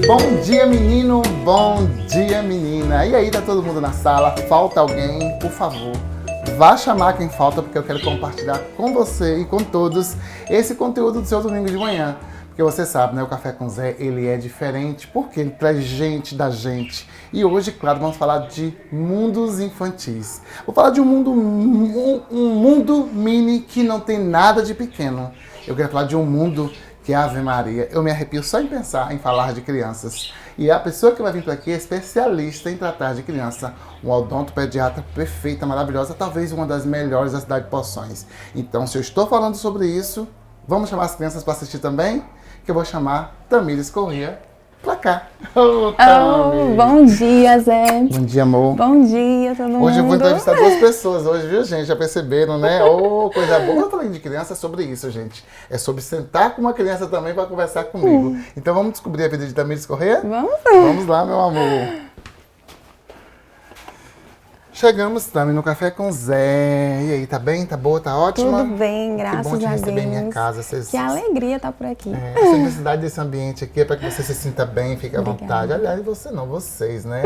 Bom dia, menino, bom dia, menina. E aí, tá todo mundo na sala? Falta alguém? Por favor, vá chamar quem falta, porque eu quero compartilhar com você e com todos esse conteúdo do seu domingo de manhã. Porque você sabe, né, o Café com Zé, ele é diferente, porque ele traz gente da gente. E hoje, claro, vamos falar de mundos infantis. Vou falar de um mundo mini que não tem nada de pequeno. Eu quero falar de um mundo que é Ave Maria. Eu me arrepio só em pensar em falar de crianças. E a pessoa que vai vir por aqui é especialista em tratar de criança. Um odontopediatra perfeita, maravilhosa, talvez uma das melhores da cidade de Poções. Então, se eu estou falando sobre isso, vamos chamar as crianças para assistir também? Que eu vou chamar Tamires Corrêa pra cá. Bom dia, Zé. Bom dia, amor. Bom dia, todo mundo. Hoje eu vou entrevistar duas pessoas hoje, viu, gente? Já perceberam, né? Oh, coisa boa. Eu falei de criança, é sobre isso, gente. É sobre sentar com uma criança também para conversar comigo. Então vamos descobrir a vida de Tamires Corrêa? Vamos. Vamos lá, meu amor. Chegamos, Tami, no Café com Zé. E aí, tá bem? Tá boa? Tá ótima? Tudo bem, graças a Deus. Que bom te receber em minha casa. Que alegria estar por aqui. Essa necessidade desse ambiente aqui é para que você se sinta bem, fique à vontade. Aliás, você não, vocês, né?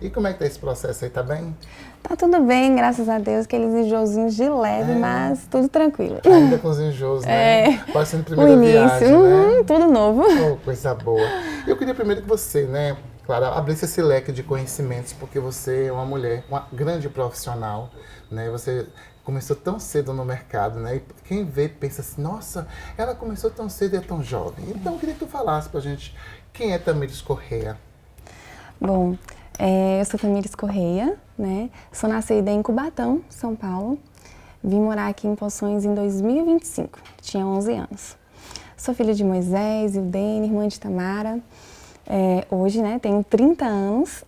E como é que tá esse processo aí? Tá bem? Tá tudo bem, graças a Deus. Aqueles enjoozinhos de leve, mas tudo tranquilo. Ainda com os enjoos, né? Quase sendo primeira viagem, né? Tudo novo. Oh, coisa boa. Eu queria primeiro que você, né, Clara, abrisse esse leque de conhecimentos, porque você é uma mulher, uma grande profissional, né? Você começou tão cedo no mercado, né? E quem vê pensa assim, nossa, ela começou tão cedo e é tão jovem. Então eu queria que tu falasse pra gente quem é Tamires Corrêa. Bom, eu sou Tamires Corrêa, né? Sou nascida em Cubatão, São Paulo. Vim morar aqui em Poções em 2025, tinha 11 anos. Sou filha de Moisés, Ildene, irmã de Tamara. Hoje, né, tenho 30 anos.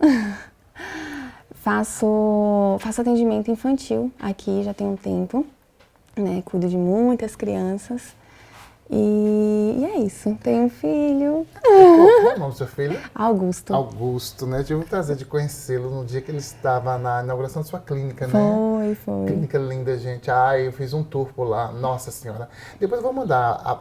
Faço atendimento infantil aqui, já tem um tempo, né? Cuido de muitas crianças. E é isso, tenho um filho. Qual é o nome do seu filho? Augusto. Augusto, né? Tive o prazer de conhecê-lo no dia que ele estava na inauguração da sua clínica, né? Foi. Clínica linda, gente. Ai, eu fiz um tour por lá. Nossa Senhora. Depois eu vou mandar,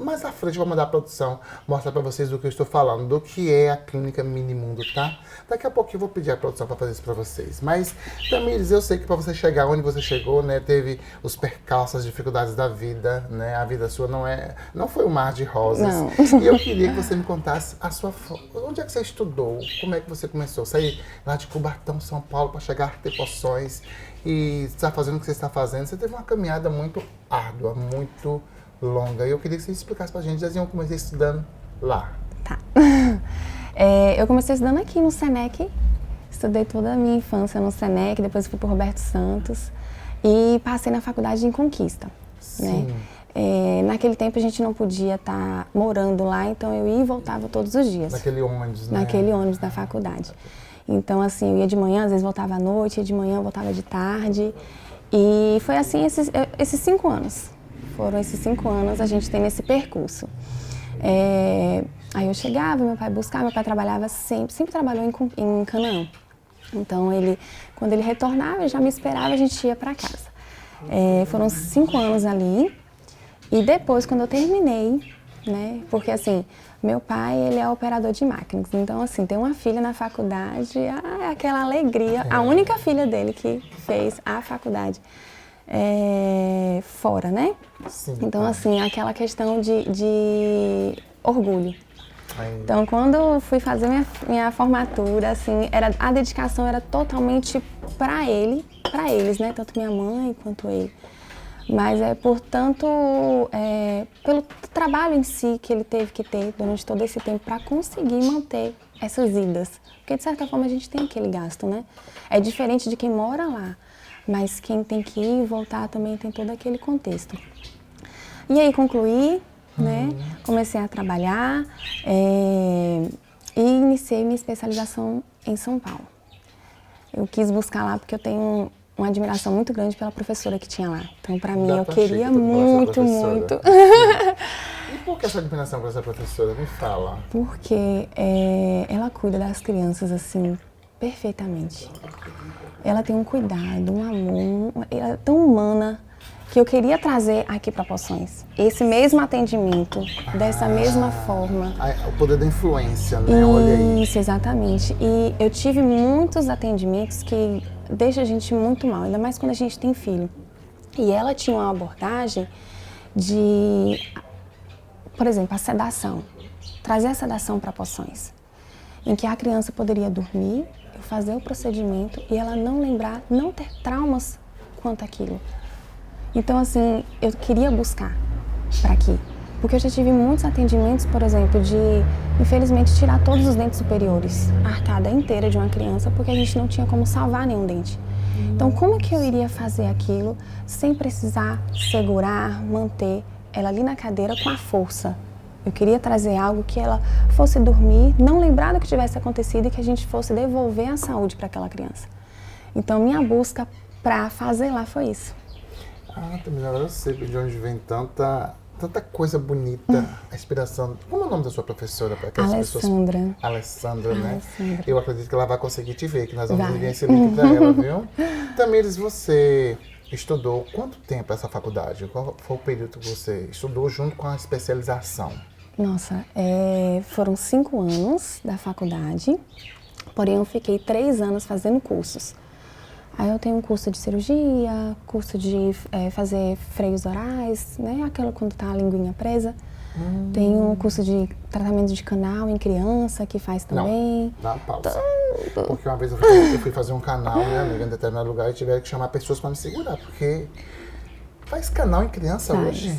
mais à frente eu vou mandar a produção mostrar pra vocês do que eu estou falando, do que é a Clínica Minimundo, tá? Daqui a pouco eu vou pedir a produção pra fazer isso pra vocês. Mas, Tamires, eu sei que pra você chegar onde você chegou, né? Teve os percalços, as dificuldades da vida, né? A vida sua não foi um mar de rosas. Não. E eu queria que você me contasse onde é que você estudou? Como é que você começou? Sair lá de Cubatão, São Paulo, para chegar a ter Poções e estar fazendo o que você está fazendo. Você teve uma caminhada muito árdua, muito longa. E eu queria que você explicasse pra gente. Eu comecei estudando lá. Tá. Eu comecei estudando aqui no Senec. Estudei toda a minha infância no Senec, depois fui pro Roberto Santos e passei na faculdade em Conquista. Sim. Né? Naquele tempo a gente não podia estar morando lá, então eu ia e voltava todos os dias. Naquele ônibus, né? Naquele ônibus da faculdade. Então, assim, eu ia de manhã, às vezes voltava à noite, ia de manhã, voltava de tarde. E foi assim esses 5 anos. Foram esses 5 anos a gente tem esse percurso. Aí eu chegava, meu pai buscava, meu pai trabalhava sempre trabalhou em Canaã. Então, quando ele retornava, ele já me esperava, a gente ia para casa. Foram 5 anos ali. E depois, quando eu terminei, né, porque assim, meu pai, ele é operador de máquinas, então assim, ter uma filha na faculdade, é aquela alegria, a única filha dele que fez a faculdade fora, né? Sim, então assim, aquela questão de orgulho. Então, quando eu fui fazer minha formatura, assim, a dedicação era totalmente para eles, né, tanto minha mãe quanto ele. Mas pelo trabalho em si que ele teve que ter durante todo esse tempo para conseguir manter essas idas. Porque, de certa forma, a gente tem aquele gasto, né? É diferente de quem mora lá, mas quem tem que ir e voltar também tem todo aquele contexto. E aí, concluí, né? Comecei a trabalhar e iniciei minha especialização em São Paulo. Eu quis buscar lá porque eu tenho uma admiração muito grande pela professora que tinha lá. Então, para mim, eu queria muito. E por que essa admiração por essa professora? Me fala. Porque ela cuida das crianças, assim, perfeitamente. Ela tem um cuidado, um amor, ela é tão humana. que eu queria trazer aqui para Poções. Esse mesmo atendimento, dessa mesma forma. O poder da influência, né? Olha aí. Isso, exatamente. E eu tive muitos atendimentos que deixam a gente muito mal, ainda mais quando a gente tem filho. E ela tinha uma abordagem de, por exemplo, a sedação. Trazer a sedação para Poções, em que a criança poderia dormir, eu fazer o procedimento e ela não lembrar, não ter traumas quanto àquilo. Então, assim, eu queria buscar para aqui. Porque eu já tive muitos atendimentos, por exemplo, de, infelizmente, tirar todos os dentes superiores, a arcada inteira de uma criança, porque a gente não tinha como salvar nenhum dente. Então, como é que eu iria fazer aquilo sem precisar segurar, manter ela ali na cadeira com a força? Eu queria trazer algo que ela fosse dormir, não lembrar do que tivesse acontecido e que a gente fosse devolver a saúde para aquela criança. Então, minha busca para fazer lá foi isso. Também agora eu sei de onde vem tanta coisa bonita, a inspiração. Como é o nome da sua professora? Para que as Alessandra. Pessoas... Alessandra, né? Alessandra. Eu acredito que ela vai conseguir te ver, que nós vamos enviar esse link para ela, viu? Tamires, você estudou quanto tempo essa faculdade? Qual foi o período que você estudou junto com a especialização? Nossa, foram 5 anos da faculdade, porém eu fiquei 3 anos fazendo cursos. Aí eu tenho um curso de cirurgia, curso de fazer freios orais, né? Aquela quando tá a linguinha presa. Tenho um curso de tratamento de canal em criança, que faz também. Não, dá uma pausa. Porque uma vez eu fui fazer um canal, né, amiga, em determinado lugar e tiveram que chamar pessoas para me segurar, porque faz canal em criança hoje?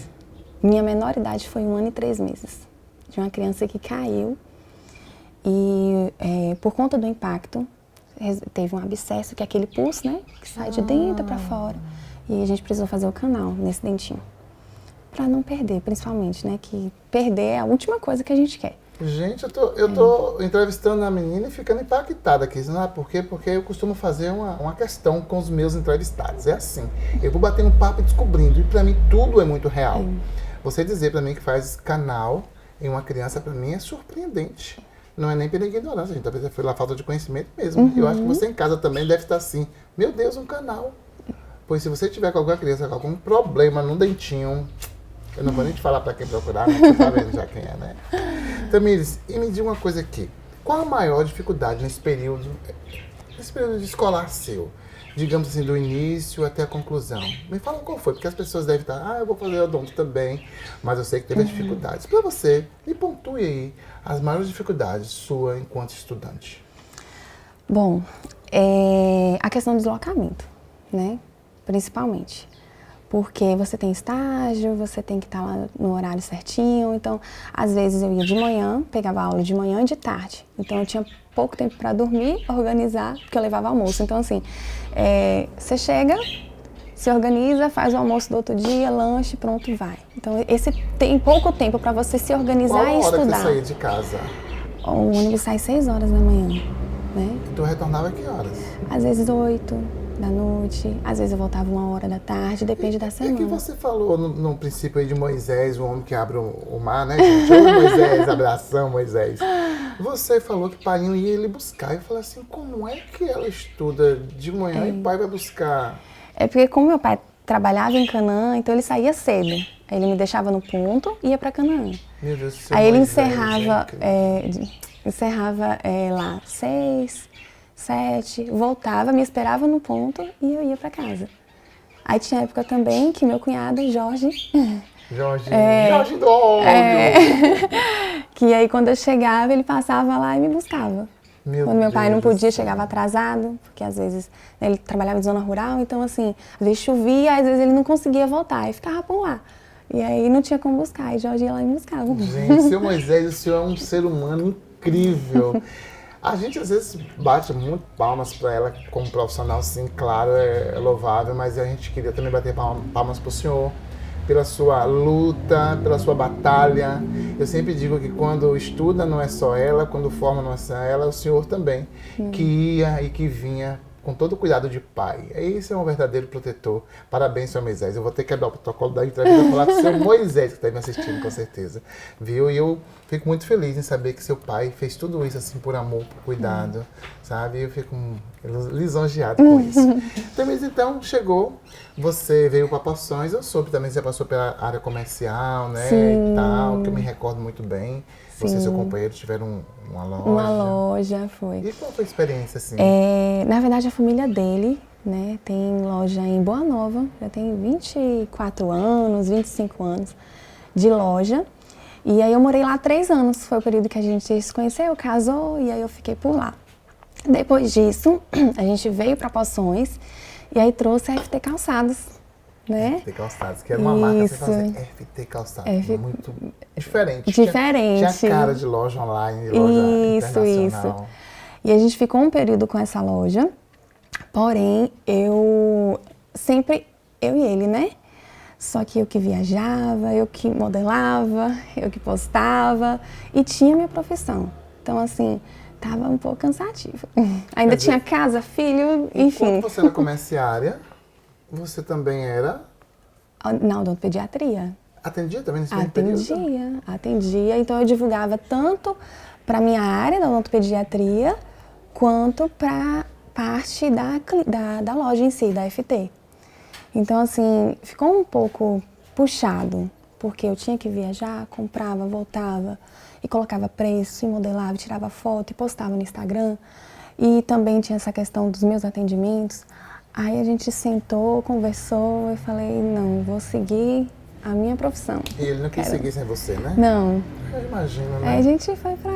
Minha menor idade foi 1 ano e 3 meses, de uma criança que caiu e por conta do impacto, teve um abscesso, que é aquele pus, né, que sai de dentro para fora, e a gente precisou fazer o canal nesse dentinho, para não perder, principalmente, né, que perder é a última coisa que a gente quer. Gente, eu tô entrevistando a menina e ficando impactada aqui, não é por quê? Porque eu costumo fazer uma questão com os meus entrevistados, é assim, eu vou batendo papo e descobrindo, e para mim tudo é muito real. Você dizer para mim que faz canal em uma criança, para mim é surpreendente. Não é nem pela ignorância, gente. Talvez foi pela falta de conhecimento mesmo. Eu acho que você em casa também deve estar assim. Meu Deus, um canal. Pois se você tiver com alguma criança com algum problema no dentinho, eu não vou nem te falar para quem procurar, né? Você tá vendo já quem é, né? Tamires, e me diga uma coisa aqui. Qual a maior dificuldade nesse período de escolar seu? Digamos assim, do início até a conclusão. Me fala qual foi, porque as pessoas devem estar, eu vou fazer odonto também, mas eu sei que teve dificuldades. Para você, me pontue aí as maiores dificuldades sua enquanto estudante. Bom, a questão do deslocamento, né? Principalmente. Porque você tem estágio, você tem que estar lá no horário certinho. Então, às vezes eu ia de manhã, pegava aula de manhã e de tarde. Então, eu tinha pouco tempo para dormir, organizar, porque eu levava almoço. Então, assim, você chega, se organiza, faz o almoço do outro dia, lanche, pronto, vai. Então, esse tem pouco tempo para você se organizar e estudar. Qual hora que você saía de casa? O ônibus sai 6 horas da manhã, né? E tu retornava a que horas? Às vezes 8 da noite, às vezes eu voltava 1 hora da tarde, depende da semana. É que você falou no princípio aí de Moisés, o homem que abre o mar, né, gente? Ô Moisés, abração, Moisés. Você falou que pai ia ele buscar. Eu falei assim, como é que ela estuda de manhã e pai vai buscar? É porque como meu pai trabalhava em Canaã, então ele saía cedo. Aí ele me deixava no ponto e ia para Canaã. Meu Deus do céu. Aí ele Moisés, encerrava lá 6, 7, voltava, me esperava no ponto e eu ia para casa. Aí tinha época também que meu cunhado, Jorge do óleo. Que aí quando eu chegava, ele passava lá e me buscava. Quando meu pai não podia, chegava atrasado, porque às vezes ele trabalhava em zona rural, então assim, às vezes chovia, às vezes ele não conseguia voltar, e ficava por lá. E aí não tinha como buscar, e Jorge ia lá e me buscava. Gente, seu Moisés, o senhor é um ser humano incrível. A gente às vezes bate muito palmas para ela como profissional, sim, claro, é louvável, mas a gente queria também bater palmas para o senhor, pela sua luta, pela sua batalha. Eu sempre digo que quando estuda não é só ela, quando forma não é só ela, é o senhor também, que ia e que vinha com todo o cuidado de pai. Esse é um verdadeiro protetor. Parabéns, seu Moisés. Eu vou ter que quebrar o protocolo da entrevista e falar com o seu Moisés, que está me assistindo, com certeza. Viu? E eu fico muito feliz em saber que seu pai fez tudo isso assim por amor, por cuidado, sabe? E eu fico lisonjeado com isso. Então, chegou, você veio para Poções, eu soube também que você passou pela área comercial, né? Sim. E tal, que eu me recordo muito bem. Você e seu companheiro tiveram uma loja. Uma loja, foi. E qual foi a experiência, assim? Na verdade, a família dele, né, tem loja em Boa Nova, já tem 24 anos, 25 anos de loja. E aí eu morei lá 3 anos, foi o período que a gente se conheceu, casou, e aí eu fiquei por lá. Depois disso, a gente veio para Poções, e aí trouxe a FT Calçados, né? FT Calçados, que era uma marca, você fala assim, FT Calçados, muito diferente. Diferente. Tinha cara de loja online, de loja internacional. Isso. E a gente ficou um período com essa loja, porém, eu e ele, né? Só que eu que viajava, eu que modelava, eu que postava e tinha minha profissão. Então, assim, tava um pouco cansativo. Ainda tinha casa, filho, enfim. Enquanto você era comerciária, você também era? Na odontopediatria. Atendia também nesse mesmo período? Atendia. Então, eu divulgava tanto para minha área da odontopediatria, quanto para parte da loja em si, da FT. Então, assim, ficou um pouco puxado, porque eu tinha que viajar, comprava, voltava, e colocava preço, e modelava, tirava foto, e postava no Instagram. E também tinha essa questão dos meus atendimentos. Aí a gente sentou, conversou, e falei, não, vou seguir a minha profissão. E ele não quis seguir sem você, né? Não. Eu imagino, né? Aí a gente foi pra...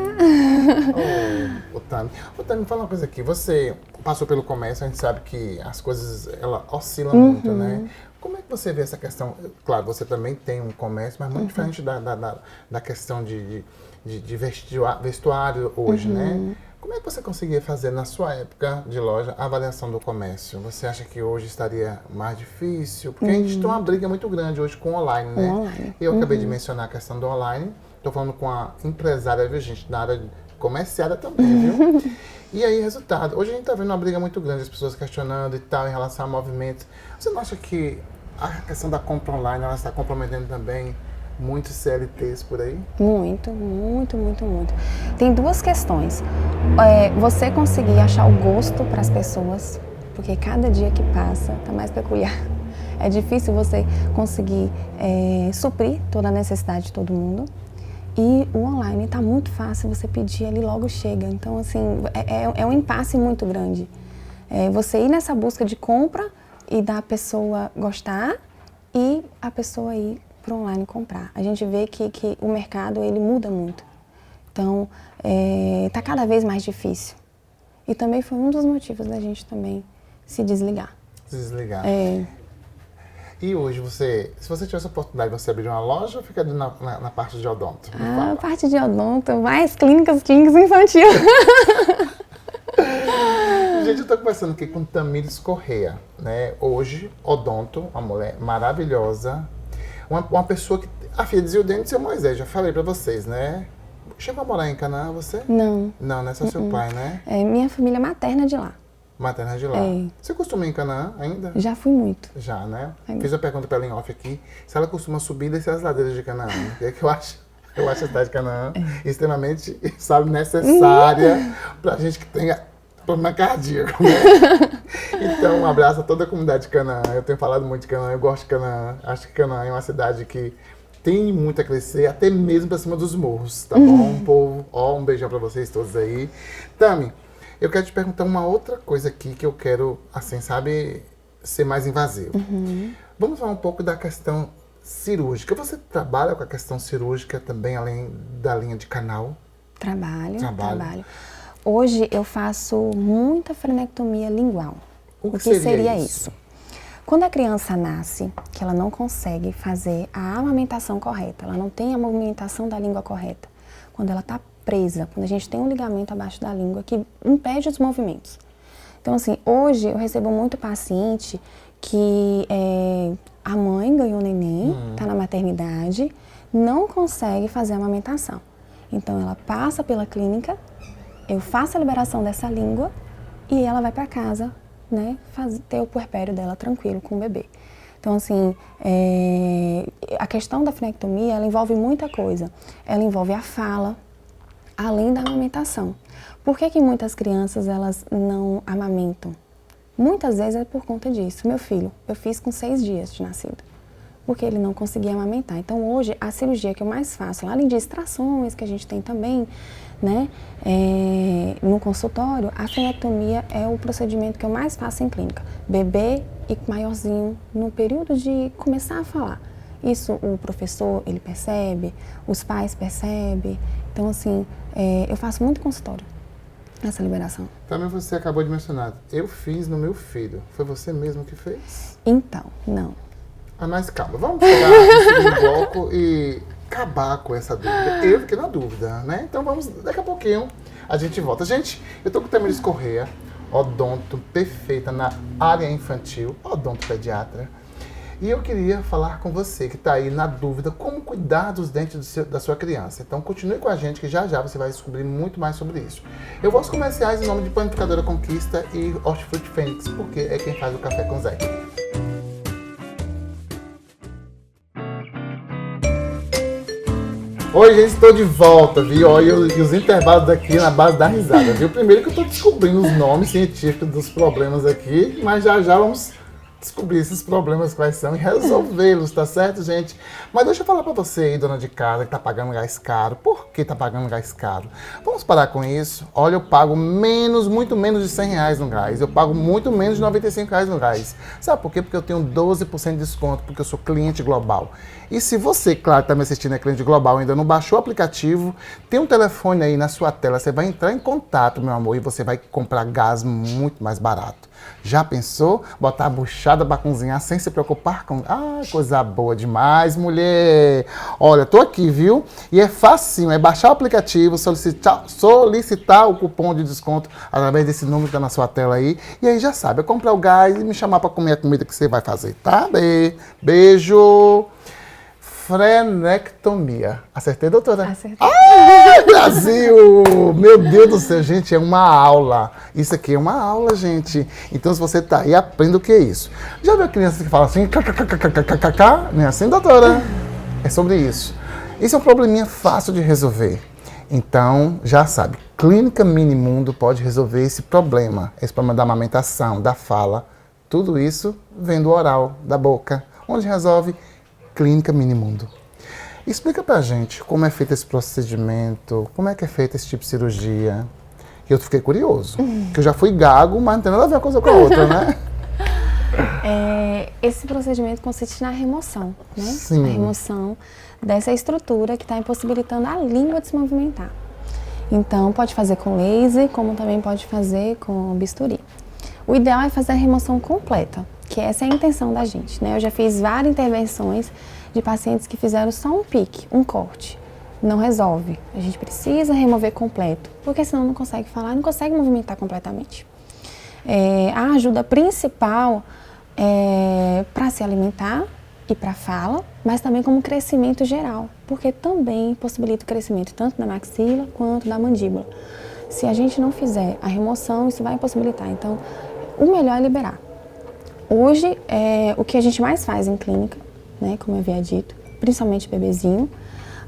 Ô, Tami, fala uma coisa aqui. Você passou pelo comércio, a gente sabe que as coisas, ela oscila muito, né? Como é que você vê essa questão? Claro, você também tem um comércio, mas muito diferente da questão de vestuário hoje, né? Como é que você conseguia fazer, na sua época de loja, a avaliação do comércio? Você acha que hoje estaria mais difícil? Porque a gente tem uma briga muito grande hoje com o online, né? Online. Eu acabei de mencionar a questão do online. Estou falando com a empresária, viu, gente? Na área comerciária também, viu? E aí, resultado. Hoje a gente está vendo uma briga muito grande, as pessoas questionando e tal, em relação a movimentos. Você não acha que a questão da compra online, ela está comprometendo também muitos CLTs por aí? Muito. Tem 2 questões. Você conseguir achar o gosto para as pessoas, porque cada dia que passa está mais peculiar. É difícil você conseguir suprir toda a necessidade de todo mundo. E o online está muito fácil, você pedir, ele logo chega. Então, assim, é um impasse muito grande. Você ir nessa busca de compra e da pessoa gostar e a pessoa ir para o online comprar. A gente vê que o mercado, ele muda muito. Então, está cada vez mais difícil. E também foi um dos motivos da gente também se desligar. E hoje, se você tivesse a oportunidade de você abrir uma loja ou ficar na parte de odonto? A parte de odonto, mais clínicas infantil. Gente, eu estou conversando aqui com Tamires Correia, né? Hoje, odonto, uma mulher maravilhosa, uma pessoa que... A filha de Zildene e seu Moisés, já falei pra vocês, né? Chegou a morar em Canaã, você? Não. Não, não é só seu pai, né? Minha família materna de lá. Materna de lá. Você costuma ir em Canaã ainda? Já fui muito. Já, né? Fiz uma pergunta pra ela em off aqui, se ela costuma subir e descer as ladeiras de Canaã. Porque eu acho a cidade de Canaã extremamente, sabe, necessária pra gente que tenha problema cardíaco, né? Então, um abraço a toda a comunidade de Canaã. Eu tenho falado muito de Canaã, eu gosto de Canaã. Acho que Canaã é uma cidade que tem muito a crescer, até mesmo pra cima dos morros, tá bom, povo? Um beijão pra vocês todos aí. Tami, eu quero te perguntar uma outra coisa aqui que eu quero, assim, sabe, ser mais invasivo. Vamos falar um pouco da questão cirúrgica. Você trabalha com a questão cirúrgica também, além da linha de canal? Trabalho. Hoje eu faço muita frenectomia lingual. O que seria isso? Quando a criança nasce, que ela não consegue fazer a amamentação correta, ela não tem a movimentação da língua correta, quando ela está presa, quando a gente tem um ligamento abaixo da língua que impede os movimentos. Então, assim, hoje eu recebo muito paciente que a mãe ganhou neném, está na maternidade, não consegue fazer a amamentação. Então, ela passa pela clínica, eu faço a liberação dessa língua e ela vai para casa né, ter o puerpério dela tranquilo com o bebê. Então, assim, a questão da frenectomia, ela envolve muita coisa. Ela envolve a fala, além da amamentação. Por que muitas crianças, elas não amamentam? Muitas vezes é por conta disso. Meu filho, eu fiz com 6 dias de nascido, porque ele não conseguia amamentar. Então, hoje, a cirurgia que eu mais faço, além de extrações que a gente tem também, né, no consultório, a frenectomia é o procedimento que eu mais faço em clínica. Bebê e maiorzinho, no período de começar a falar. Isso o professor, ele percebe, os pais percebem. Então, assim, eu faço muito consultório, essa liberação. Também você acabou de mencionar, eu fiz no meu filho. Foi você mesmo que fez? Então, não. Mas calma, vamos pegar esse segundo bloco e acabar com essa dúvida. Eu fiquei na dúvida, né? Então vamos, daqui a pouquinho a gente volta. Gente, eu tô com o Tamiris Correia, odonto perfeita na área infantil, odonto pediatra. E eu queria falar com você que está aí na dúvida como cuidar dos dentes da sua criança. Então continue com a gente que já já você vai descobrir muito mais sobre isso. Eu vou aos comerciais em nome de Panificadora Conquista e Hortifruti Fênix, porque é quem faz o café com Zé. Oi, gente, estou de volta, viu? Olha, e os intervalos daqui na base da risada, viu? Primeiro que eu estou descobrindo os nomes científicos dos problemas aqui, mas já já vamos descobrir esses problemas quais são e resolvê-los, tá certo, gente? Mas deixa eu falar pra você aí, dona de casa, que tá pagando gás caro. Por que tá pagando gás caro? Vamos parar com isso. Olha, eu pago muito menos de R$100 no gás. Eu pago muito menos de R$95 no gás. Sabe por quê? Porque eu tenho 12% de desconto, porque eu sou cliente global. E se você, claro, que tá me assistindo, é cliente global, ainda não baixou o aplicativo, tem um telefone aí na sua tela, você vai entrar em contato, meu amor, e você vai comprar gás muito mais barato. Já pensou? Botar a buchada pra cozinhar sem se preocupar com... Ah, coisa boa demais, mulher! Olha, tô aqui, viu? E é facinho, é baixar o aplicativo, solicitar o cupom de desconto através desse número que tá na sua tela aí. E aí já sabe, é comprar o gás e me chamar pra comer a comida que você vai fazer, tá? Beijo! Frenectomia. Acertei, doutora? Acertei. Ah, Brasil! Meu Deus do céu, gente, é uma aula. Isso aqui é uma aula, gente. Então, se você tá aí, aprenda o que é isso. Já viu a criança que fala assim, kkkkkkkk? Não é assim, doutora? É sobre isso. Isso é um probleminha fácil de resolver. Então, já sabe, Clínica Minimundo pode resolver esse problema da amamentação, da fala. Tudo isso vem do oral, da boca. Onde resolve? Clínica Minimundo. Explica pra gente como é feito esse procedimento, como é que é feito esse tipo de cirurgia. E eu fiquei curioso, que eu já fui gago, mas não tem nada a ver uma coisa com a outra, né? Esse procedimento consiste na remoção, né? Sim. A remoção dessa estrutura que está impossibilitando a língua de se movimentar. Então, pode fazer com laser, como também pode fazer com bisturi. O ideal é fazer a remoção completa, que essa é a intenção da gente, né? Eu já fiz várias intervenções de pacientes que fizeram só um pique, um corte. Não resolve. A gente precisa remover completo, porque senão não consegue falar, não consegue movimentar completamente. A ajuda principal é para se alimentar e para fala, mas também como crescimento geral, porque também possibilita o crescimento tanto da maxila quanto da mandíbula. Se a gente não fizer a remoção, isso vai impossibilitar. Então, o melhor é liberar. Hoje, o que a gente mais faz em clínica, né, como eu havia dito, principalmente bebezinho,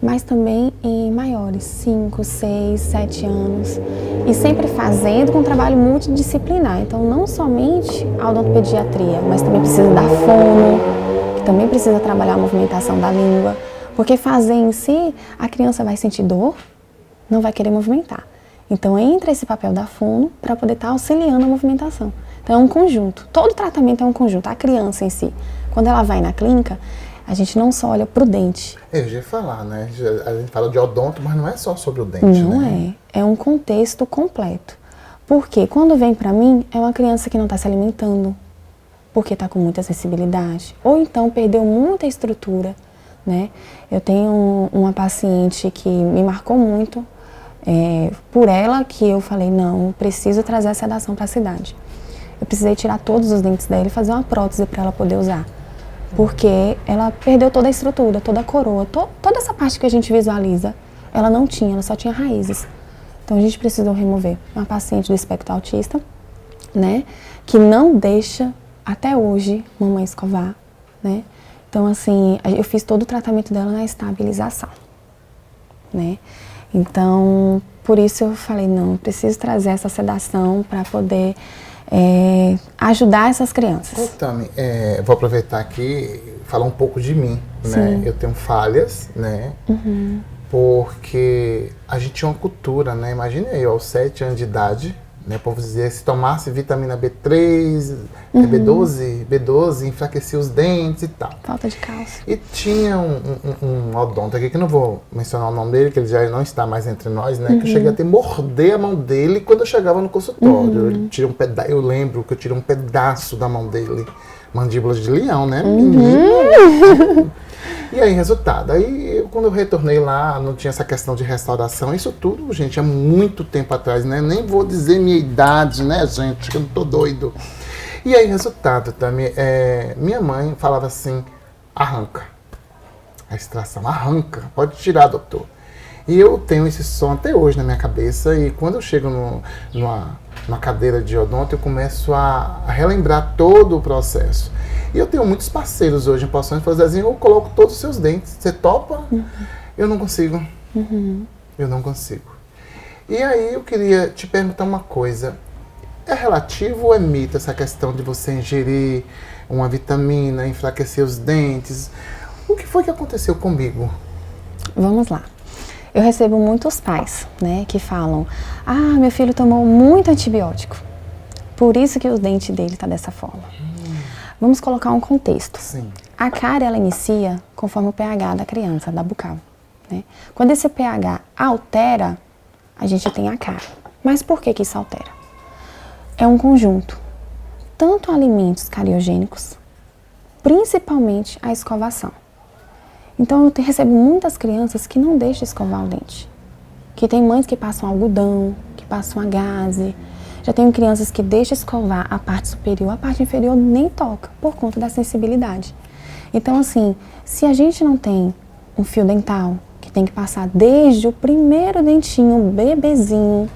mas também em maiores, 5, 6, 7 anos, e sempre fazendo com trabalho multidisciplinar. Então, não somente a odontopediatria, mas também precisa da fono, que também precisa trabalhar a movimentação da língua, porque fazer em si, a criança vai sentir dor, não vai querer movimentar. Então, entra esse papel da fono para poder estar auxiliando a movimentação. Então, é um conjunto. Todo tratamento é um conjunto. A criança em si, quando ela vai na clínica, a gente não só olha pro dente. Eu já ia falar, né? A gente fala de odonto, mas não é só sobre o dente, não né? Não é. É um contexto completo. Porque quando vem para mim, é uma criança que não está se alimentando, porque está com muita sensibilidade, ou então perdeu muita estrutura, né? Eu tenho uma paciente que me marcou muito, por ela que eu falei, não, eu preciso trazer a sedação para a cidade. Eu precisei tirar todos os dentes dela e fazer uma prótese para ela poder usar. Porque ela perdeu toda a estrutura, toda a coroa, toda essa parte que a gente visualiza, ela não tinha, ela só tinha raízes. Então a gente precisou remover. Uma paciente do espectro autista, né? Que não deixa, até hoje, mamãe escovar, né? Então, assim, eu fiz todo o tratamento dela na estabilização, né? Então, por isso eu falei, não, eu preciso trazer essa sedação para poder ajudar essas crianças. Ô, Tami, vou aproveitar aqui e falar um pouco de mim, né? Eu tenho falhas, né? Porque a gente tinha uma cultura, né? Imagina eu, aos 7 anos de idade, né? O povo dizia, se tomasse vitamina B3, B12, enfraquecia os dentes e tal. Falta de cálcio. E tinha um odonto aqui, que eu não vou mencionar o nome dele, que ele já não está mais entre nós, né? Que eu cheguei a ter morder a mão dele quando eu chegava no consultório. Eu lembro que eu tirei um pedaço da mão dele. Mandíbula de leão, né? E aí, resultado. Aí, quando eu retornei lá, não tinha essa questão de restauração. Isso tudo, gente, há muito tempo atrás, né? Nem vou dizer minha idade, né, gente? Que eu não tô doido. E aí, resultado, também, minha mãe falava assim, arranca. A extração, arranca. Pode tirar, doutor. E eu tenho esse som até hoje na minha cabeça. E quando eu chego numa cadeira de odonto, eu começo a relembrar todo o processo. E eu tenho muitos parceiros hoje em Poções, por exemplo, eu coloco todos os seus dentes. Você topa? Eu não consigo. Eu não consigo. E aí eu queria te perguntar uma coisa. É relativo ou é mito essa questão de você ingerir uma vitamina, enfraquecer os dentes? O que foi que aconteceu comigo? Vamos lá. Eu recebo muitos pais, né, que falam, meu filho tomou muito antibiótico, por isso que o dente dele está dessa forma. Vamos colocar um contexto. Sim. A cárie, ela inicia conforme o pH da criança, da bucal, né? Quando esse pH altera, a gente tem a cárie. Mas por que isso altera? É um conjunto. Tanto alimentos cariogênicos, principalmente a escovação. Então, eu recebo muitas crianças que não deixam escovar o dente. Que tem mães que passam algodão, que passam a gaze. Já tenho crianças que deixam escovar a parte superior, a parte inferior nem toca, por conta da sensibilidade. Então, assim, se a gente não tem um fio dental, que tem que passar desde o primeiro dentinho, bebezinho,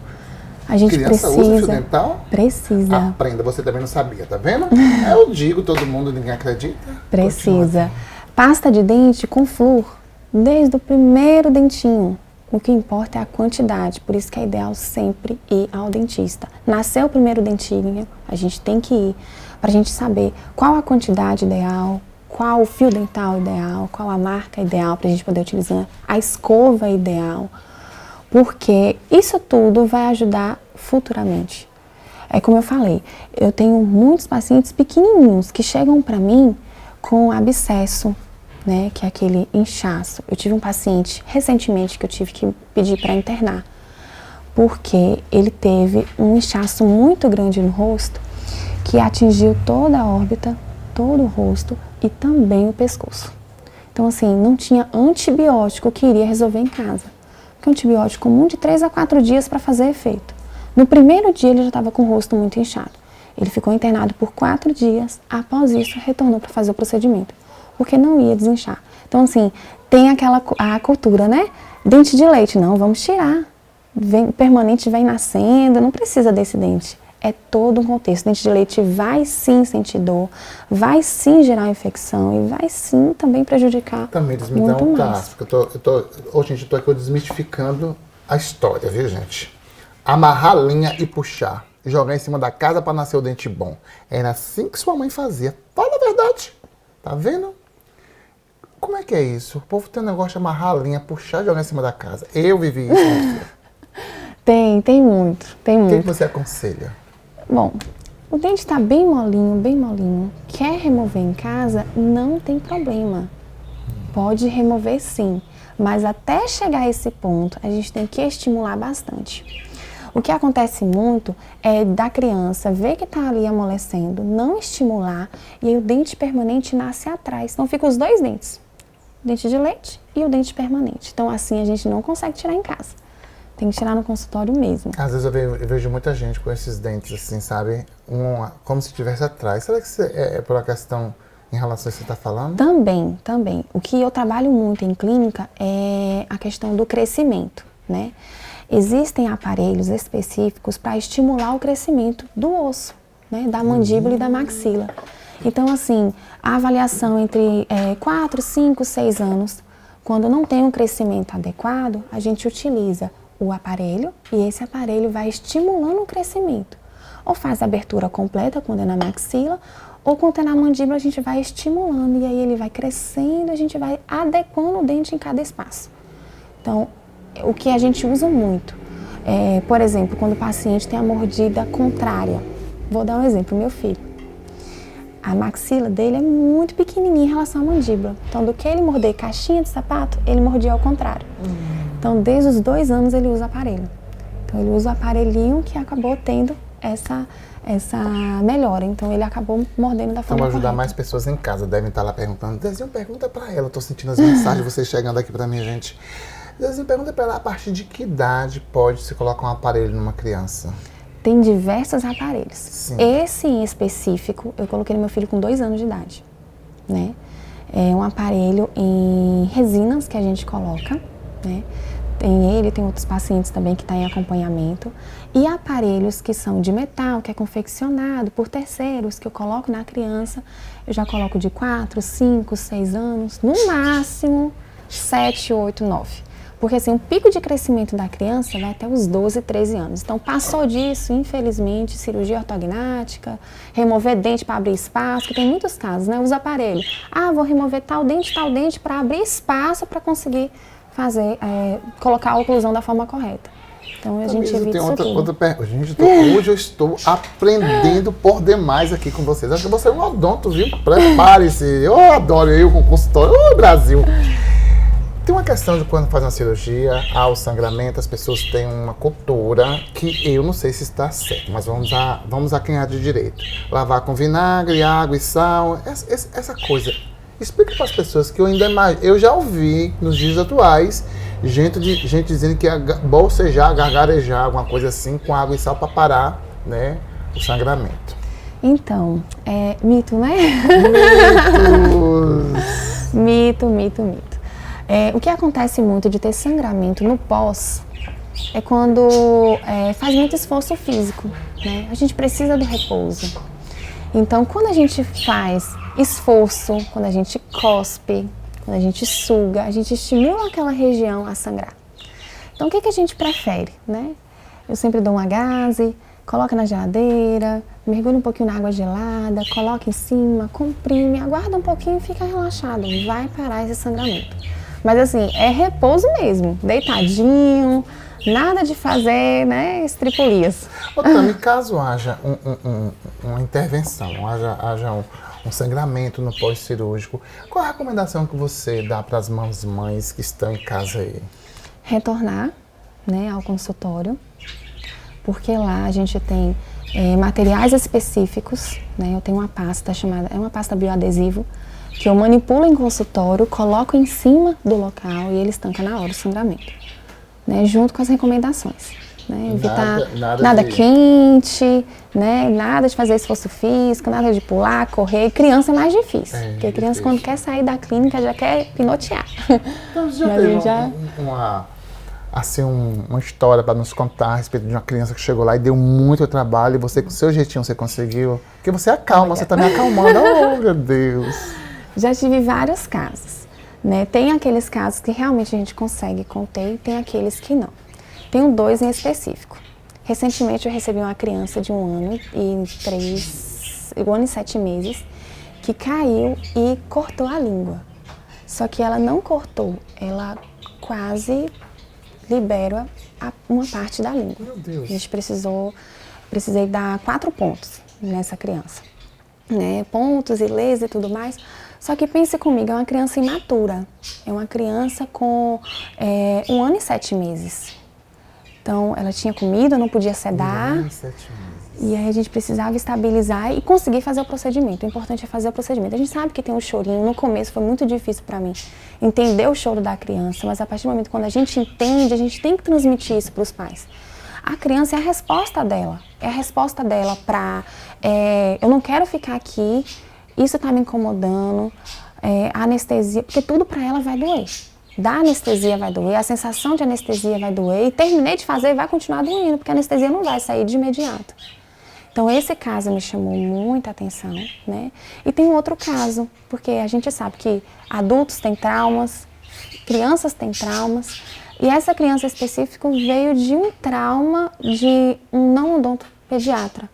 a gente criança precisa... usa fio dental? Precisa. Aprenda, você também não sabia, tá vendo? Eu digo, todo mundo, ninguém acredita. Precisa. Pasta de dente com flúor, desde o primeiro dentinho. O que importa é a quantidade, por isso que é ideal sempre ir ao dentista. Nasceu o primeiro dentinho, a gente tem que ir para a gente saber qual a quantidade ideal, qual o fio dental ideal, qual a marca ideal para a gente poder utilizar, a escova ideal, porque isso tudo vai ajudar futuramente. É como eu falei, eu tenho muitos pacientes pequenininhos que chegam para mim com abscesso, né, que é aquele inchaço. Eu tive um paciente recentemente que eu tive que pedir para internar, porque ele teve um inchaço muito grande no rosto, que atingiu toda a órbita, todo o rosto e também o pescoço. Então, assim, não tinha antibiótico que iria resolver em casa. Porque um antibiótico comum de 3 a 4 dias para fazer efeito. No primeiro dia ele já estava com o rosto muito inchado. Ele ficou internado por 4 dias, após isso retornou para fazer o procedimento, porque não ia desinchar. Então, assim, tem a cultura, né? Dente de leite, não, vamos tirar. Permanente vem nascendo, não precisa desse dente. É todo um contexto. Dente de leite vai sim sentir dor, vai sim gerar infecção e vai sim também prejudicar também eles me dão um clássico. Hoje, gente, eu tô aqui desmistificando a história, viu, gente? Amarrar a linha e puxar. Jogar em cima da casa para nascer o dente bom. Era assim que sua mãe fazia. Fala a verdade. Tá vendo? Como é que é isso? O povo tem um negócio de amarrar a linha, puxar e jogar em cima da casa. Eu vivi isso, minha filha. Tem muito. O que você aconselha? Bom, o dente está bem molinho, bem molinho. Quer remover em casa? Não tem problema. Pode remover sim. Mas até chegar a esse ponto, a gente tem que estimular bastante. O que acontece muito é da criança ver que está ali amolecendo, não estimular, e aí o dente permanente nasce atrás. Então fica os dois dentes, o dente de leite e o dente permanente. Então assim a gente não consegue tirar em casa, tem que tirar no consultório mesmo. Às vezes eu vejo muita gente com esses dentes assim, sabe? Como se estivesse atrás. Será que isso é por uma questão em relação a isso que você está falando? Também. O que eu trabalho muito em clínica é a questão do crescimento, né? Existem aparelhos específicos para estimular o crescimento do osso, né, da mandíbula e da maxila. Então, assim, a avaliação entre 4, 5, 6 anos, quando não tem um crescimento adequado, a gente utiliza o aparelho e esse aparelho vai estimulando o crescimento. Ou faz a abertura completa quando é na maxila, ou quando é na mandíbula a gente vai estimulando e aí ele vai crescendo, a gente vai adequando o dente em cada espaço. Então, o que a gente usa muito, por exemplo, quando o paciente tem a mordida contrária. Vou dar um exemplo, meu filho. A maxila dele é muito pequenininha em relação à mandíbula. Então, do que ele morder caixinha de sapato, ele mordia ao contrário. Então, desde os 2 anos ele usa aparelho. Então, ele usa o aparelhinho que acabou tendo essa melhora. Então, ele acabou mordendo da forma correta. Então, vou ajudar mais pessoas em casa. Devem estar lá perguntando. Dezinho, pergunta pra ela. Eu tô sentindo as mensagens, vocês chegando aqui pra mim, gente. Dezinho, pergunta pra ela a partir de que idade pode se colocar um aparelho numa criança? Tem diversos aparelhos. Sim. Esse em específico, eu coloquei no meu filho com 2 anos de idade, né? É um aparelho em resinas que a gente coloca, né? Tem ele, tem outros pacientes também que estão em acompanhamento. E aparelhos que são de metal, que é confeccionado por terceiros, que eu coloco na criança. Eu já coloco de 4, 5, 6 anos, no máximo 7, 8, 9. Porque assim, o pico de crescimento da criança vai até os 12, 13 anos. Então, passou disso, infelizmente, cirurgia ortognática, remover dente para abrir espaço, que tem muitos casos, né? Usa aparelho. vou remover tal dente para abrir espaço para conseguir fazer, colocar a oclusão da forma correta. Então, a gente evita isso tudo. Outra pergunta. Gente, hoje eu estou aprendendo por demais aqui com vocês. Acho que você é um odonto, viu? Prepare-se. Eu adoro eu com consultório. Brasil! Tem uma questão de quando faz uma cirurgia, o sangramento, as pessoas têm uma cultura que eu não sei se está certo, mas vamos a quem há de direito. Lavar com vinagre, água e sal, essa coisa. Explica para as pessoas que eu já ouvi nos dias atuais gente dizendo que é bolsejar, gargarejar, alguma coisa assim, com água e sal para parar, né, o sangramento. Então, é mito, né? Mitos! Mito. O que acontece muito de ter sangramento no pós é quando faz muito esforço físico, né? A gente precisa do repouso. Então, quando a gente faz esforço, quando a gente cospe, quando a gente suga, a gente estimula aquela região a sangrar. Então, o que a gente prefere, né? Eu sempre dou uma gaze, coloca na geladeira, mergulha um pouquinho na água gelada, coloca em cima, comprime, aguarda um pouquinho e fica relaxado. Vai parar esse sangramento. Mas assim, é repouso mesmo, deitadinho, nada de fazer, né, estripulias. Tami, caso haja uma intervenção, haja um sangramento no pós-cirúrgico, qual a recomendação que você dá para as mães que estão em casa aí? Retornar, né, ao consultório, porque lá a gente tem materiais específicos, né, eu tenho uma pasta é uma pasta bioadesivo, que eu manipulo em consultório, coloco em cima do local e ele estanca na hora o sangramento, né, junto com as recomendações. Né, evitar nada quente, né, nada de fazer esforço físico, nada de pular, correr. Criança é mais difícil, porque criança quando quer sair da clínica já quer pinotear. Então, você já teve uma história para nos contar a respeito de uma criança que chegou lá e deu muito trabalho e você com o seu jeitinho você conseguiu? Porque você acalma, você tá me acalmando. Oh, meu Deus! Já tive vários casos, né? Tem aqueles casos que realmente a gente consegue conter e tem aqueles que não. Tenho 2 em específico. Recentemente eu recebi uma criança de 1 ano e 1 ano e 7 meses que caiu e cortou a língua. Só que ela não cortou, ela quase libera uma parte da língua. Meu Deus. A gente precisei dar 4 pontos nessa criança, né? Pontos e laser e tudo mais. Só que pense comigo, é uma criança imatura, é uma criança com 1 ano e 7 meses. Então, ela tinha comida, não podia sedar. 1 ano e 7 meses. E aí a gente precisava estabilizar e conseguir fazer o procedimento. O importante é fazer o procedimento. A gente sabe que tem um chorinho, no começo foi muito difícil para mim entender o choro da criança, mas a partir do momento quando a gente entende, a gente tem que transmitir isso para os pais. A criança é a resposta dela para eu não quero ficar aqui, isso está me incomodando, a anestesia, porque tudo para ela vai doer. Da anestesia vai doer, a sensação de anestesia vai doer, e terminei de fazer e vai continuar doendo, porque a anestesia não vai sair de imediato. Então, esse caso me chamou muita atenção, né? E tem um outro caso, porque a gente sabe que adultos têm traumas, crianças têm traumas, e essa criança específica veio de um trauma de um não odontopediatra.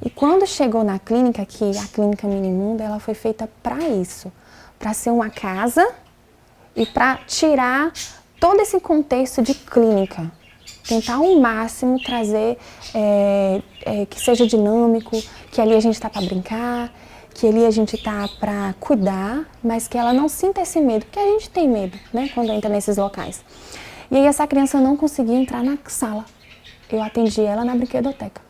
E quando chegou na clínica, que a clínica Minimundo, ela foi feita para isso, para ser uma casa e para tirar todo esse contexto de clínica. Tentar ao máximo trazer que seja dinâmico, que ali a gente está para brincar, que ali a gente está para cuidar, mas que ela não sinta esse medo, porque a gente tem medo, né, quando entra nesses locais. E aí essa criança não conseguia entrar na sala. Eu atendi ela na brinquedoteca.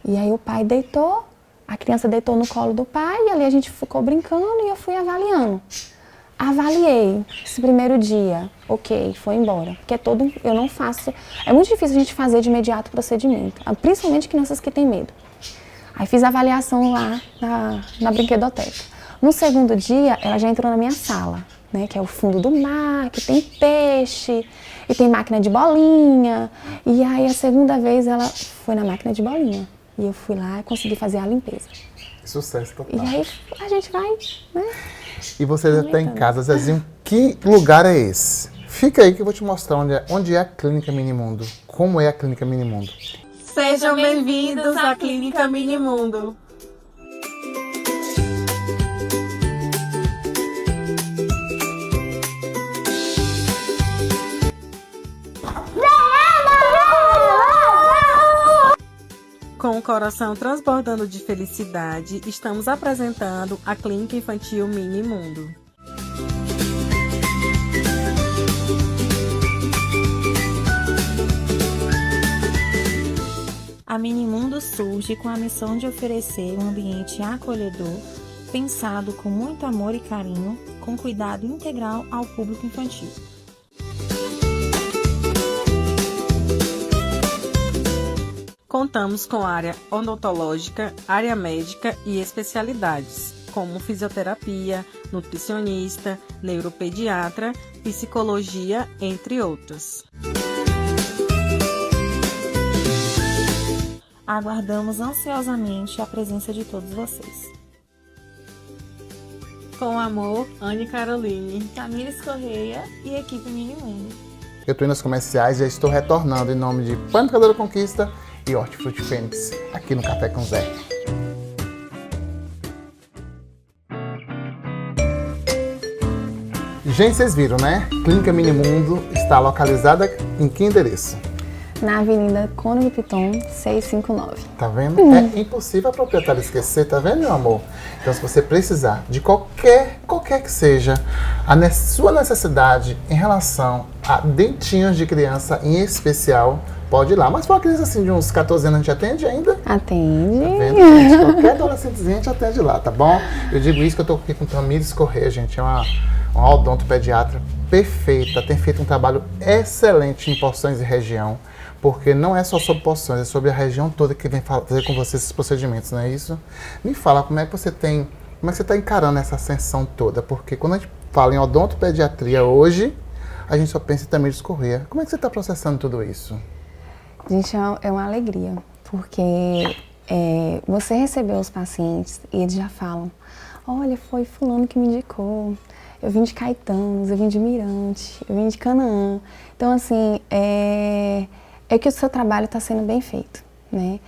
E aí o pai deitou, a criança deitou no colo do pai, e ali a gente ficou brincando e eu fui avaliando. Avaliei esse primeiro dia, ok, foi embora, porque eu não faço, é muito difícil a gente fazer de imediato o procedimento, principalmente crianças que têm medo. Aí fiz a avaliação lá na brinquedoteca. No segundo dia, ela já entrou na minha sala, né, que é o fundo do mar, que tem peixe, e tem máquina de bolinha, e aí a segunda vez ela foi na máquina de bolinha, e eu fui lá e consegui fazer a limpeza. Sucesso total. E aí a gente vai, né? E você já está em casa, Zezinho, que lugar é esse? Fica aí que eu vou te mostrar onde é a Clínica Minimundo. Como é a Clínica Minimundo. Sejam bem-vindos à Clínica Minimundo. Com o coração transbordando de felicidade, estamos apresentando a Clínica Infantil Minimundo. A Minimundo surge com a missão de oferecer um ambiente acolhedor, pensado com muito amor e carinho, com cuidado integral ao público infantil. Contamos com área odontológica, área médica e especialidades, como fisioterapia, nutricionista, neuropediatra, psicologia, entre outros. Aguardamos ansiosamente a presença de todos vocês. Com amor, Anne Caroline, Tamires Correia e equipe Minimundo. Eu estou indo aos comerciais e já estou retornando em nome de Panificadora Conquista e Hortifruti Fênix, aqui no Café com Zé. Gente, vocês viram, né? Clínica Minimundo está localizada em que endereço? Na Avenida Cônego Piton, 659. Tá vendo? É impossível a proprietária esquecer, tá vendo, meu amor? Então, se você precisar de qualquer que seja a sua necessidade em relação a dentinhos de criança em especial, pode ir lá. Mas para uma criança assim de uns 14 anos, a gente atende ainda? Atende. Tá vendo, gente? Qualquer adolescentezinha a gente atende lá, tá bom? Eu digo isso que eu tô aqui com Tamires Correia, gente. É uma odontopediatra perfeita. Tem feito um trabalho excelente em Porções e região. Porque não é só sobre Porções, é sobre a região toda que vem fazer com você esses procedimentos, não é isso? Me fala, como é que você está encarando essa ascensão toda? Porque quando a gente fala em odontopediatria hoje, a gente só pensa em Tamires Correia. Como é que você está processando tudo isso? Gente, é uma alegria, porque você recebeu os pacientes e eles já falam, olha, foi fulano que me indicou, eu vim de Caetanos, eu vim de Mirante, eu vim de Canaã. Então, assim, é que o seu trabalho está sendo bem feito, né?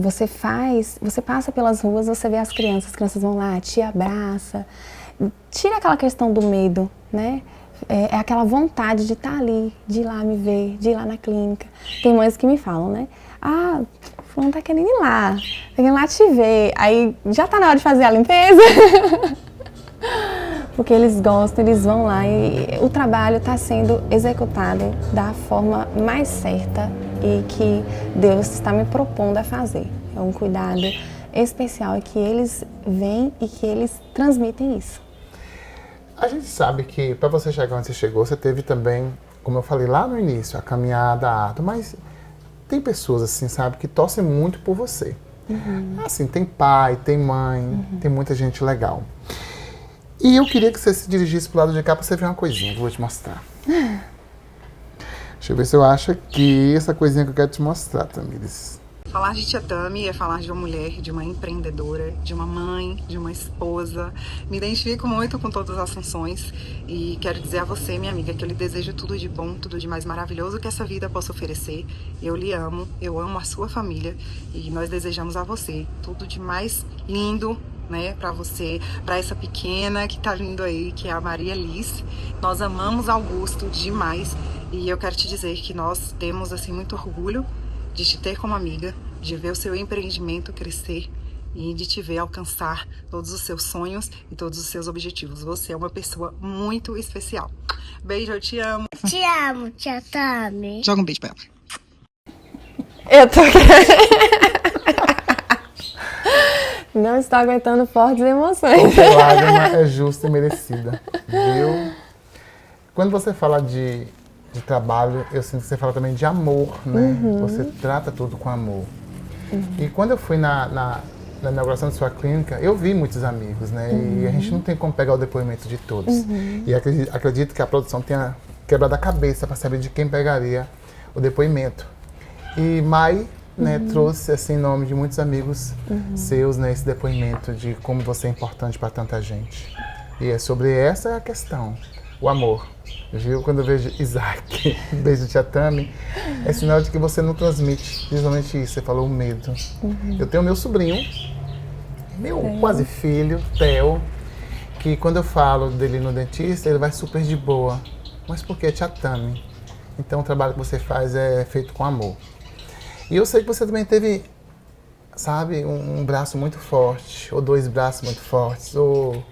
Você passa pelas ruas, você vê as crianças vão lá, te abraça, tira aquela questão do medo, né? É aquela vontade de estar ali, de ir lá me ver, de ir lá na clínica. Tem mães que me falam, né? Ah, fulano tá querendo ir lá, tá querendo ir lá te ver, aí já tá na hora de fazer a limpeza. Porque eles gostam, eles vão lá e o trabalho está sendo executado da forma mais certa e que Deus está me propondo a fazer. É um cuidado especial que eles vêm e que eles transmitem isso. A gente sabe que para você chegar onde você chegou, você teve também, como eu falei lá no início, a caminhada árdua, mas tem pessoas assim, sabe, que torcem muito por você. Assim, tem pai, tem mãe, tem muita gente legal. E eu queria que você se dirigisse pro lado de cá para você ver uma coisinha que eu vou te mostrar. Deixa eu ver se eu acho aqui essa coisinha que eu quero te mostrar, Tamires. Falar de Tia Tami é falar de uma mulher, de uma empreendedora, de uma mãe, de uma esposa. Me identifico muito com todas as funções e quero dizer a você, minha amiga, que eu lhe desejo tudo de bom, tudo de mais maravilhoso que essa vida possa oferecer. Eu lhe amo, eu amo a sua família e nós desejamos a você tudo de mais lindo, né, para você, para essa pequena que tá vindo aí, que é a Maria Liz. Nós amamos Augusto demais e eu quero te dizer que nós temos assim muito orgulho de te ter como amiga, de ver o seu empreendimento crescer e de te ver alcançar todos os seus sonhos e todos os seus objetivos. Você é uma pessoa muito especial. Beijo, eu te amo. Te amo, Tia Tami. Joga um beijo pra ela. Eu tô Não estou aguentando fortes emoções. Qualquer lágrima é justa e merecida, viu? Quando você fala de trabalho, eu sinto que você fala também de amor, né? Você trata tudo com amor. E quando eu fui na inauguração de sua clínica, eu vi muitos amigos, né? E a gente não tem como pegar o depoimento de todos. E acredito que a produção tenha quebrado a cabeça para saber de quem pegaria o depoimento. E Mai, né, trouxe assim, em nome de muitos amigos seus, né, esse depoimento de como você é importante para tanta gente. E é sobre essa a questão, o amor. Viu? Quando eu vejo Isaac, beijo Tia Tami, é sinal de que você não transmite, principalmente isso, você falou o medo. Eu tenho meu sobrinho, meu quase filho, Theo, que quando eu falo dele no dentista, ele vai super de boa. Mas por que Tia Tami? Então o trabalho que você faz é feito com amor. E eu sei que você também teve, sabe, um braço muito forte, ou dois braços muito fortes, ou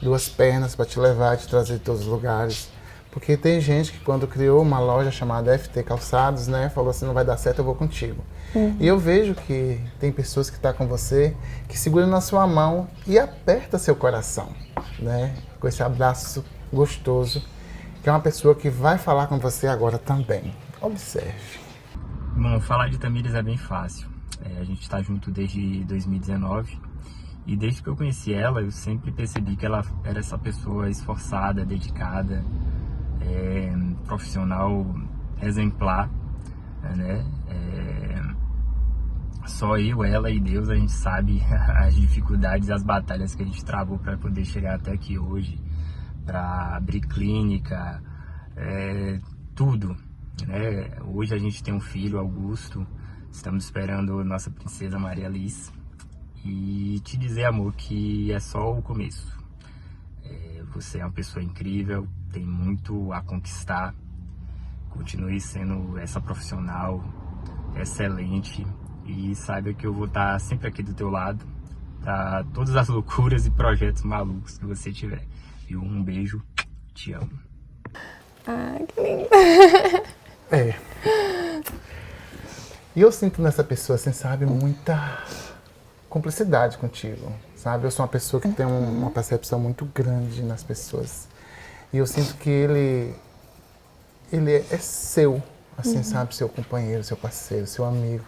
duas pernas para te levar e te trazer de todos os lugares. Porque tem gente que quando criou uma loja chamada FT Calçados, né, falou assim, não vai dar certo, eu vou contigo. E eu vejo que tem pessoas que estão com você, que seguram na sua mão e aperta seu coração, né, com esse abraço gostoso, que é uma pessoa que vai falar com você agora também. Observe. Bom, falar de Tamires é bem fácil. A gente está junto desde 2019 e desde que eu conheci ela, eu sempre percebi que ela era essa pessoa esforçada, dedicada, profissional exemplar, né? Só eu, ela e Deus, a gente sabe as dificuldades e as batalhas que a gente travou para poder chegar até aqui hoje, para abrir clínica, tudo. Né? Hoje a gente tem um filho, Augusto, estamos esperando nossa princesa Maria Liz. E te dizer, amor, que é só o começo. Você é uma pessoa incrível, tem muito a conquistar. Continue sendo essa profissional excelente e saiba que eu vou estar sempre aqui do teu lado para todas as loucuras e projetos malucos que você tiver. E um beijo, te amo. Ah, que lindo. E eu sinto nessa pessoa, assim, sabe, muita cumplicidade contigo, sabe? Eu sou uma pessoa que tem uma percepção muito grande nas pessoas. E eu sinto que ele é seu, assim, sabe? Seu companheiro, seu parceiro, seu amigo.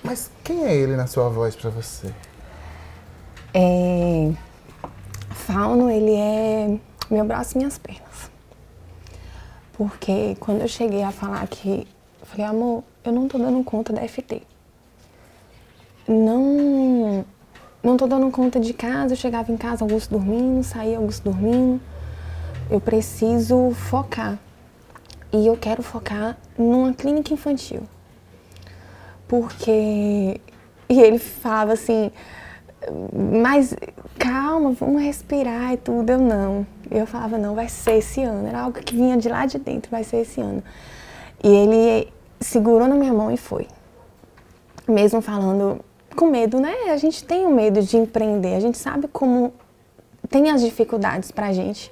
Mas quem é ele na sua voz pra você? Fauno, ele é meu braço e minhas pernas. Porque quando eu cheguei a falar que... Eu falei, amor, eu não tô dando conta da FT. Não tô dando conta de casa. Eu chegava em casa, Augusto dormindo, saía Augusto dormindo. Eu preciso focar. E eu quero focar numa clínica infantil. Porque... E ele falava assim... Mas calma, vamos respirar e tudo. Eu não. Eu falava, não, vai ser esse ano. Era algo que vinha de lá de dentro, vai ser esse ano. E ele segurou na minha mão e foi. Mesmo falando com medo, né? A gente tem o medo de empreender. A gente sabe como tem as dificuldades pra gente.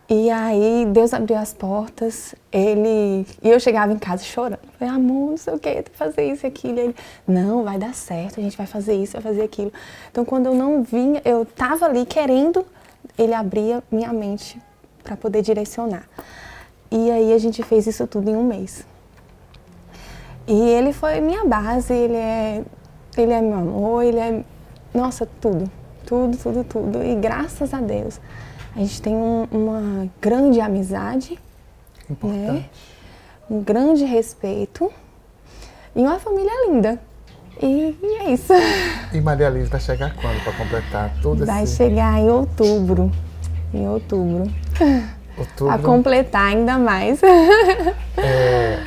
E aí, Deus abriu as portas, e eu chegava em casa chorando. Falei, amor, não sei o que, tem que fazer isso e aquilo. E ele, não, vai dar certo, a gente vai fazer isso, vai fazer aquilo. Então, quando eu não vinha, eu tava ali querendo, ele abria minha mente para poder direcionar. E aí, a gente fez isso tudo em um mês. E ele foi minha base, ele é meu amor, ele é, nossa, tudo. E graças a Deus, a gente tem uma grande amizade, Importante. Né? Um grande respeito. E uma família linda. E é isso. E Maria Alice vai chegar quando para completar tudo Vai esse... chegar em outubro. Em outubro. Outubro. A completar ainda mais.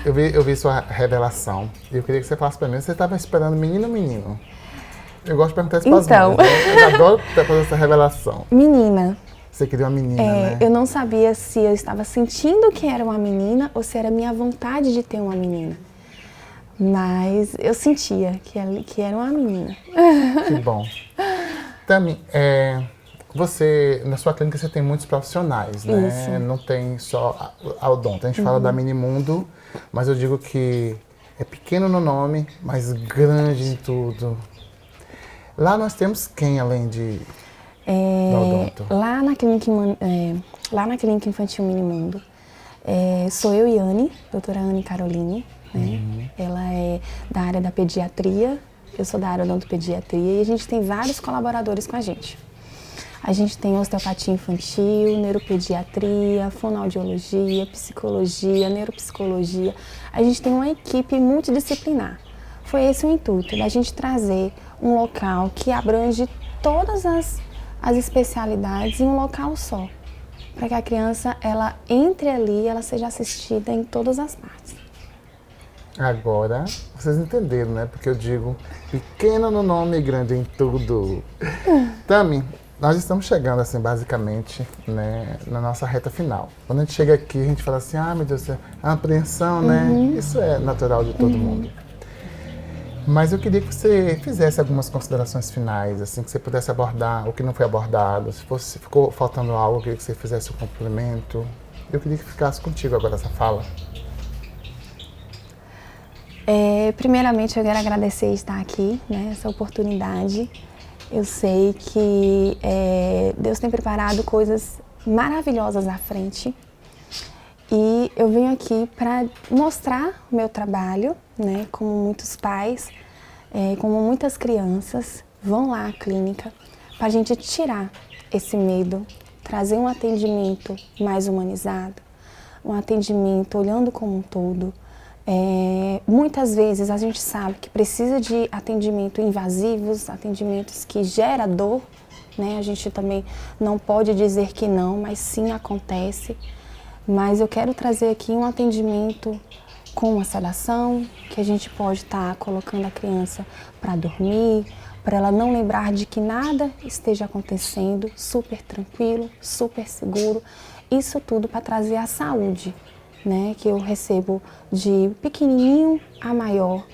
Eu vi sua revelação. E eu queria que você falasse para mim, você estava esperando menino ou menino? Eu gosto de perguntar isso para as mães, né? Eu adoro fazer essa revelação. Menina. Você queria uma menina, né? Eu não sabia se eu estava sentindo que era uma menina ou se era minha vontade de ter uma menina. Mas eu sentia que era uma menina. Que bom. Tami, você, na sua clínica você tem muitos profissionais, né? Isso. Não tem só a odonto. A gente fala da Minimundo, mas eu digo que é pequeno no nome, mas grande em tudo. Lá nós temos quem, além de da odonto? Lá na clínica infantil Minimundo, sou eu e Anne, doutora Anne Caroline. Né? Ela é da área da pediatria, eu sou da área odontopediatria e a gente tem vários colaboradores com a gente. A gente tem osteopatia infantil, neuropediatria, fonoaudiologia, psicologia, neuropsicologia. A gente tem uma equipe multidisciplinar. Foi esse o intuito, da gente trazer um local que abrange todas as especialidades em um local só. Para que a criança, ela entre ali, ela seja assistida em todas as partes. Agora, vocês entenderam, né? Porque eu digo pequeno no nome e grande em tudo. Tami, nós estamos chegando, assim, basicamente, né, na nossa reta final. Quando a gente chega aqui, a gente fala assim, meu Deus do céu, a apreensão, né? Isso é natural de todo mundo. Mas eu queria que você fizesse algumas considerações finais, assim, que você pudesse abordar o que não foi abordado. Se ficou faltando algo, eu queria que você fizesse um complemento. Eu queria que ficasse contigo agora essa fala. Primeiramente, eu quero agradecer estar aqui, né, essa oportunidade. Eu sei que Deus tem preparado coisas maravilhosas à frente. E eu venho aqui para mostrar o meu trabalho, né, como muitos pais, como muitas crianças vão lá à clínica, para a gente tirar esse medo, trazer um atendimento mais humanizado, um atendimento olhando como um todo. Muitas vezes a gente sabe que precisa de atendimento invasivos, atendimentos que geram dor, né? A gente também não pode dizer que não, mas sim acontece. Mas eu quero trazer aqui um atendimento com uma sedação, que a gente pode estar colocando a criança para dormir, para ela não lembrar de que nada esteja acontecendo, super tranquilo, super seguro. Isso tudo para trazer a saúde, né, que eu recebo de pequenininho a maior,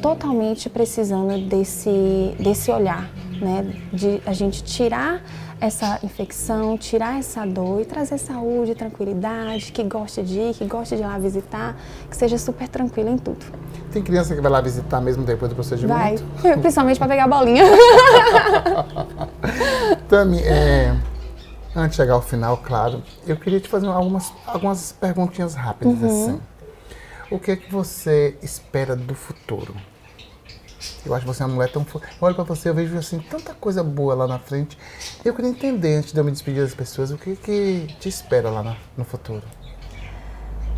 totalmente precisando desse olhar, né, de a gente tirar essa infecção, tirar essa dor e trazer saúde, tranquilidade, que gosta de ir, que gosta de ir lá visitar, que seja super tranquilo em tudo. Tem criança que vai lá visitar mesmo depois do procedimento? Vai, principalmente para pegar a bolinha. Tami, antes de chegar ao final, claro, eu queria te fazer algumas perguntinhas rápidas, assim. O que é que você espera do futuro? Eu acho você uma mulher tão... Eu olho pra você, eu vejo assim, tanta coisa boa lá na frente. Eu queria entender, antes de eu me despedir das pessoas, o que te espera lá no futuro?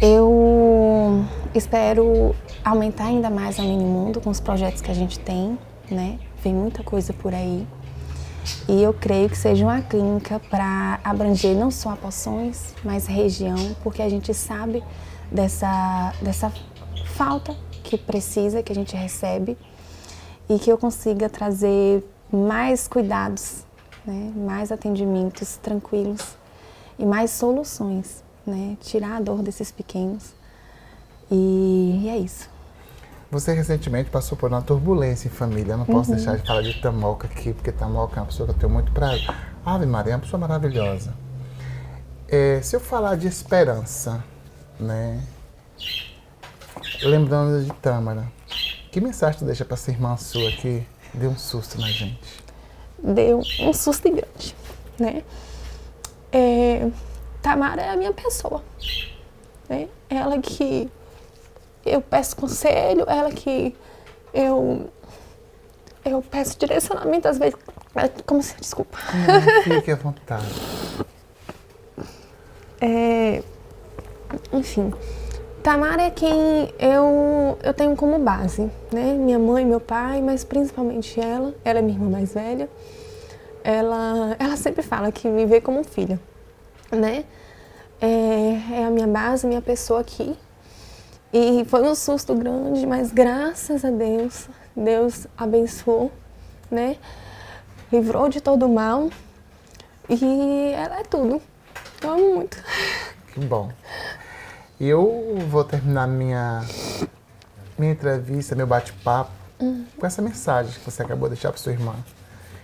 Eu espero aumentar ainda mais a Minimundo com os projetos que a gente tem, né? Vem muita coisa por aí. E eu creio que seja uma clínica para abranger não só a Poções, mas região, porque a gente sabe dessa falta que precisa, que a gente recebe, e que eu consiga trazer mais cuidados, né? Mais atendimentos tranquilos e mais soluções, né? Tirar a dor desses pequenos. E é isso. Você recentemente passou por uma turbulência em família. Eu não posso deixar de falar de Tamoca aqui, porque Tamoca é uma pessoa que eu tenho muito prazer. Ave Maria, é uma pessoa maravilhosa. Se eu falar de esperança, né? Lembrando de Tâmara, que mensagem tu deixa para essa irmã sua que deu um susto na gente? Deu um susto grande, né? Tamara é a minha pessoa, né? Ela que eu peço conselho, ela que eu peço direcionamento às vezes. Como se... Desculpa. Não, fique à vontade. Enfim, Tamara é quem eu tenho como base, né? Minha mãe, meu pai, mas principalmente ela. Ela é minha irmã mais velha. Ela sempre fala que me vê como filha, né? É a minha base, minha pessoa aqui. E foi um susto grande, mas graças a Deus, Deus abençoou, né? Livrou de todo o mal. E ela é tudo. Eu amo muito. Que bom. Eu vou terminar minha entrevista, meu bate-papo, com essa mensagem que você acabou de deixar para sua irmã.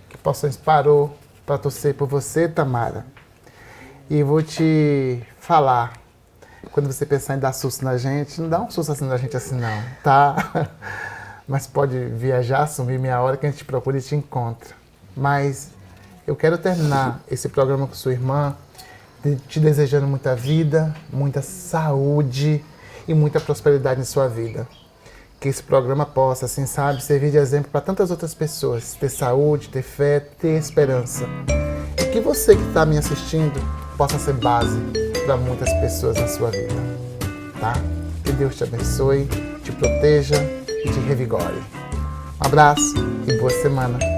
Que Poções parou para torcer por você, Tamara. E vou te falar, quando você pensar em dar susto na gente, não dá um susto assim na gente assim não, tá? Mas pode viajar, sumir meia hora que a gente procura e te encontra. Mas eu quero terminar esse programa com sua irmã, te desejando muita vida, muita saúde e muita prosperidade em sua vida. Que esse programa possa, assim, sabe, servir de exemplo para tantas outras pessoas. Ter saúde, ter fé, ter esperança. E que você que está me assistindo possa ser base para muitas pessoas na sua vida. Tá? Que Deus te abençoe, te proteja e te revigore. Um abraço e boa semana.